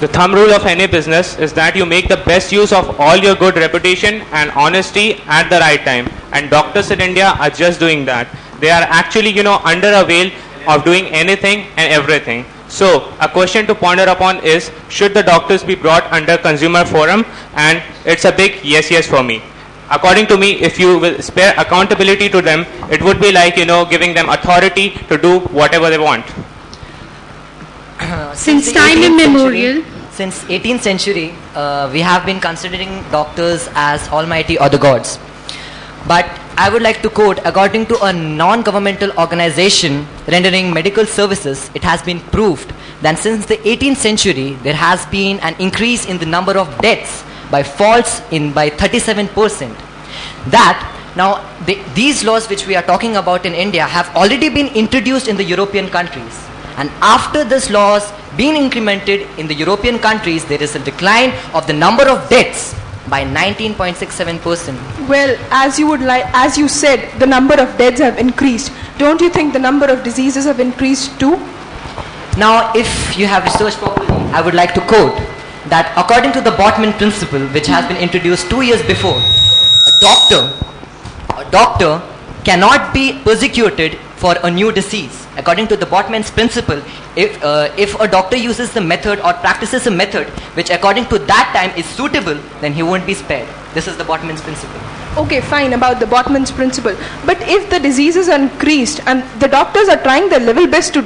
The thumb rule of any business is that you make the best use of all your good reputation and honesty at the right time. And doctors in India are just doing that. They are actually, under a veil of doing anything and everything. So, a question to ponder upon is, should the doctors be brought under consumer forum? And it's a big yes for me. According to me, if you will spare accountability to them, it would be like, giving them authority to do whatever they want. Since time immemorial. Since 18th century, we have been considering doctors as almighty or the gods. But I would like to quote, according to a non-governmental organization rendering medical services, it has been proved that since the 18th century, there has been an increase in the number of deaths by falls by 37%. These laws which we are talking about in India have already been introduced in the European countries. And after this laws being implemented in the European countries, there is a decline of the number of deaths by 19.67%. Well, as you said, the number of deaths have increased. Don't you think the number of diseases have increased too? Now, if you have researched properly, I would like to quote that according to the Botman principle, which has been introduced 2 years before, a doctor cannot be persecuted for a new disease. According to the Botman's principle, if a doctor uses the method or practices a method which according to that time is suitable, then he won't be spared. This is the Botman's principle. Okay, fine, about the Botman's principle. But if the diseases are increased and the doctors are trying their level best to,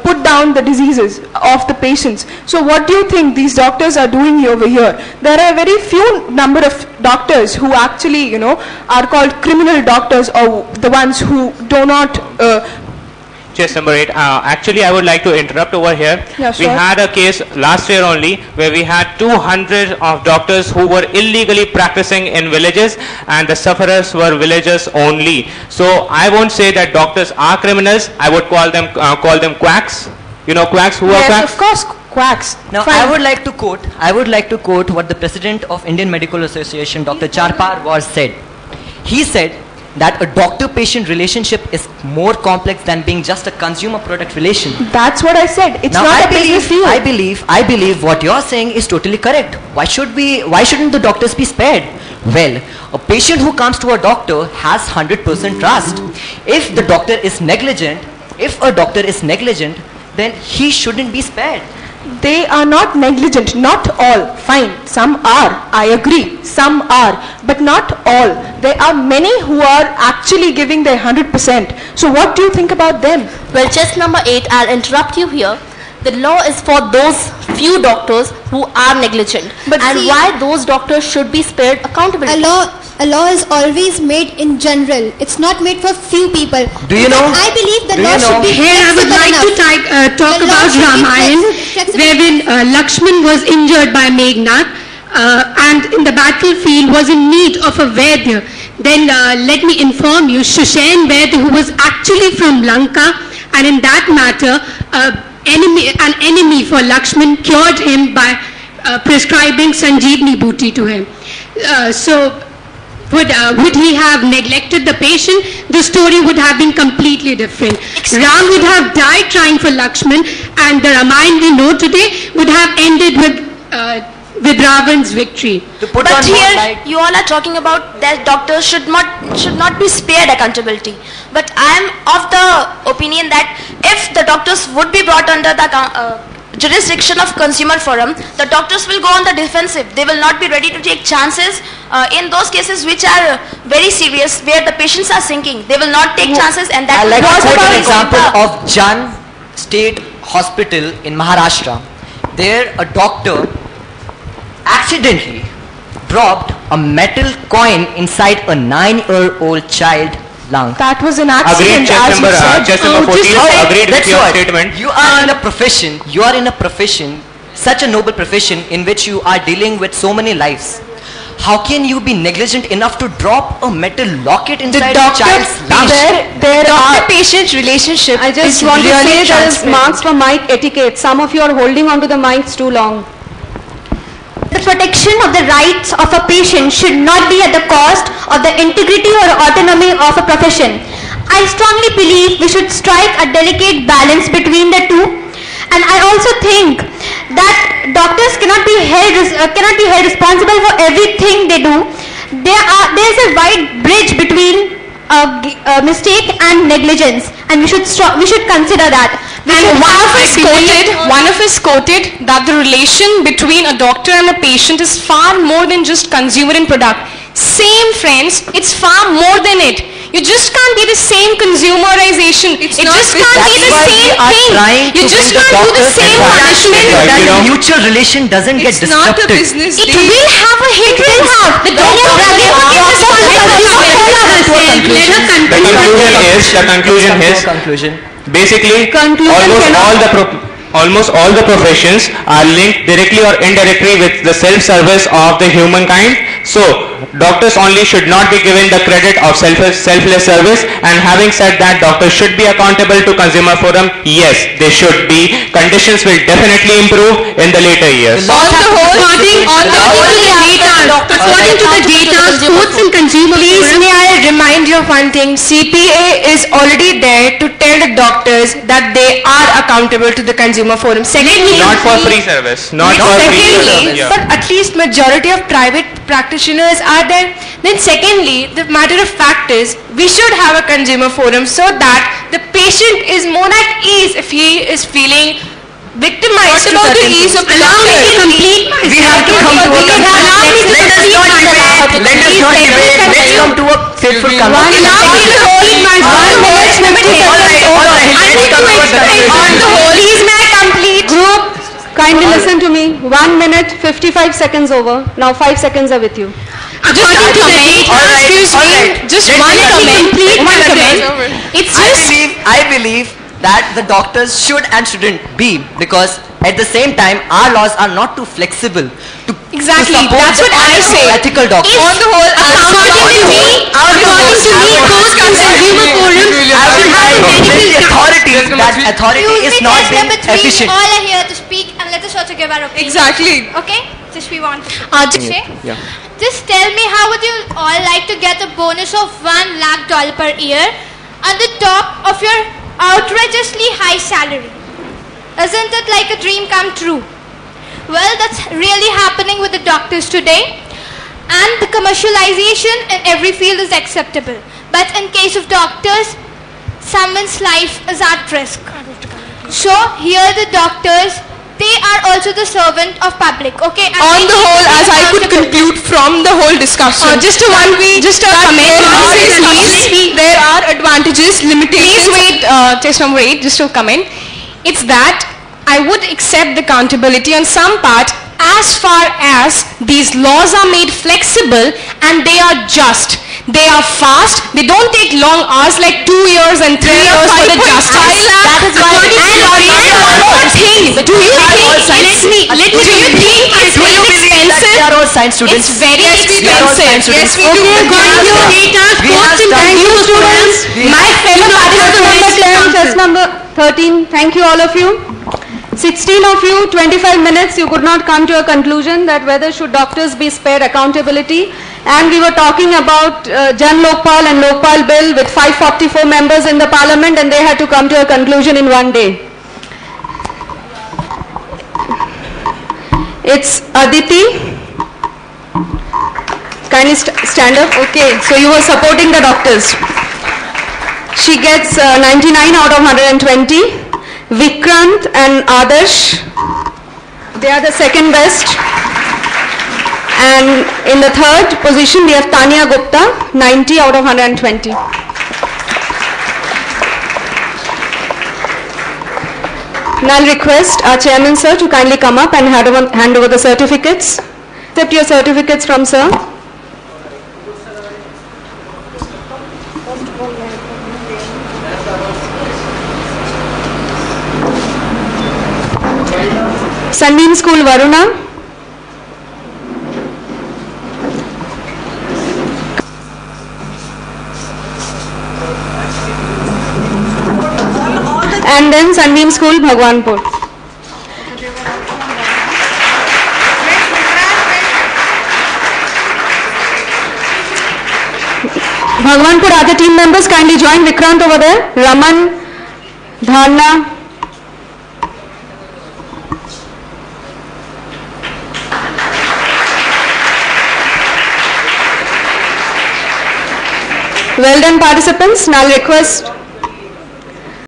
put down the diseases of the patients. So what do you think these doctors are doing over here? There are very few number of doctors who actually, are called criminal doctors, or the ones who do not... Just number 8. Actually, I would like to interrupt over here. Yeah, sure. We had a case last year only where we had 200 of doctors who were illegally practicing in villages, and the sufferers were villagers only. So I won't say that doctors are criminals. I would call them quacks. Quacks who are quacks? Yes, of course, quacks. Now, fine. I would like to quote what the president of Indian Medical Association, Dr. Charpar, said. He said that a doctor-patient relationship is more complex than being just a consumer product relation. That's what I said. It's now, not a business deal. I believe what you're saying is totally correct. Why shouldn't the doctors be spared? Well, a patient who comes to a doctor has 100% trust. If a doctor is negligent, then he shouldn't be spared. They are not negligent, not all. Fine, some are, I agree, some are, but not all. There are many who are actually giving their 100%. So what do you think about them? Well, just number 8, I'll interrupt you here. The law is for those few doctors who are negligent. But and see, why those doctors should be spared accountability. A law is always made in general. It's not made for few people. Do you know? I believe the law should be Here I would like to talk about Ramayan, wherein Lakshman was injured by Meghnad and in the battlefield was in need of a Vaidya. Then let me inform you, Shushan Vaidya, who was actually from Lanka, and in that matter, an enemy for Lakshman cured him by prescribing Sanjeevani Bhuti to him. Would he have neglected the patient? The story would have been completely different. Ram would have died trying for Lakshman, and the Ramayana we know today would have ended with Ravan's victory. But here you all are talking about that doctors should not be spared accountability. But I am of the opinion that if the doctors would be brought under the jurisdiction of consumer forum, the doctors will go on the defensive. They will not be ready to take chances in those cases which are very serious, where the patients are sinking. They will not take chances, and that I like to was quote about an example of Jan State Hospital in Maharashtra. There, a doctor accidentally dropped a metal coin inside a 9-year-old child lung. That was an accident. Agreed. Just number 14. Agreed with your statement. You are in a profession, such a noble profession in which you are dealing with so many lives. How can you be negligent enough to drop a metal locket inside a child's lung? There are patient relationship. I just want to say there is marks for mic etiquette. Some of you are holding on to the mics too long. The protection of the rights of a patient should not be at the cost of the integrity or autonomy of a profession. I strongly believe we should strike a delicate balance between the two. And I also think that doctors cannot be held responsible for everything they do. There's a wide bridge between mistake and negligence, and we should consider that. One of us quoted that the relation between a doctor and a patient is far more than just consumer and product. Same, friends, it's far more than it. You just can't be the same consumerization. It just can't be the same thing. You just can't do the same punishment. That the mutual relation doesn't get disrupted. It's not a business deal. It will have a hindrance. The conclusion is basically almost all the professions are linked directly or indirectly with the self-service of the humankind. So doctors only should not be given the credit of selfless service. And having said that, doctors should be accountable to Consumer Forum. Yes, they should be. Conditions will definitely improve in the later years. According to the data, sports and Consumer Forum. May I remind you of one thing? CPA is already there to tell the doctors that they are accountable to the Consumer Forum. Secondly, not for free service. Not for free service. Yeah. But at least majority of private practitioners are there. Then secondly, the matter of fact is we should have a Consumer Forum so that the patient is more at ease if he is feeling victimized. What about the ease of the doctor? We have to come to a conclusion. Let us not debate. Let's come to a fateful conclusion. Please may I complete? Group, kindly listen to me. 1 minute, 55 seconds over. Now 5 seconds are with you. According to the data, excuse me, just one comment. I believe that the doctors should and shouldn't be, because at the same time our laws are not too flexible to Exactly, support that's what I say. ethical doctors. On the whole, according to me, Consumer Forum that authority is not being efficient. We all are here to speak, and let us also give our opinion. Exactly. Okay? Just we want to just tell me, how would you all like to get a bonus of $1 lakh per year on the top of your outrageously high salary? Isn't it like a dream come true? Well, that's really happening with the doctors today, and the commercialization in every field is acceptable. But in case of doctors, someone's life is at risk. So here the doctors, they are also the servant of public. Okay. On the whole, as I could conclude from the whole discussion, just a comment. There are advantages, limitations. Please wait. Just a comment. It's that I would accept the accountability on some part as far as these laws are made flexible and they are just. They are fast. They don't take long hours like 2 years and 3 years for the justice. That is why. And one more thing. Do you think it's very expensive? We are all science students. It's very expensive. Yes, we do. Thank you, students. My fellow participants. Test number 13. Thank you, all of you. 16 of you, 25 minutes, you could not come to a conclusion that whether should doctors be spared accountability. And we were talking about Jan Lokpal and Lokpal bill with 544 members in the parliament, and they had to come to a conclusion in 1 day. It's Aditi. Kindly stand up. Okay, so you were supporting the doctors. She gets 99 out of 120. Vikrant and Adarsh, they are the second best. And in the third position we have Tanya Gupta, 90 out of 120. Now I'll request our chairman sir to kindly come up and hand over the certificates. Accept your certificates from sir. Sunbeam School, Varuna. And then Sunbeam School, Bhagwanpur. Bhagwanpur, other team members kindly join Vikrant over there. Raman, Dharna. Well done, participants. Now I'll request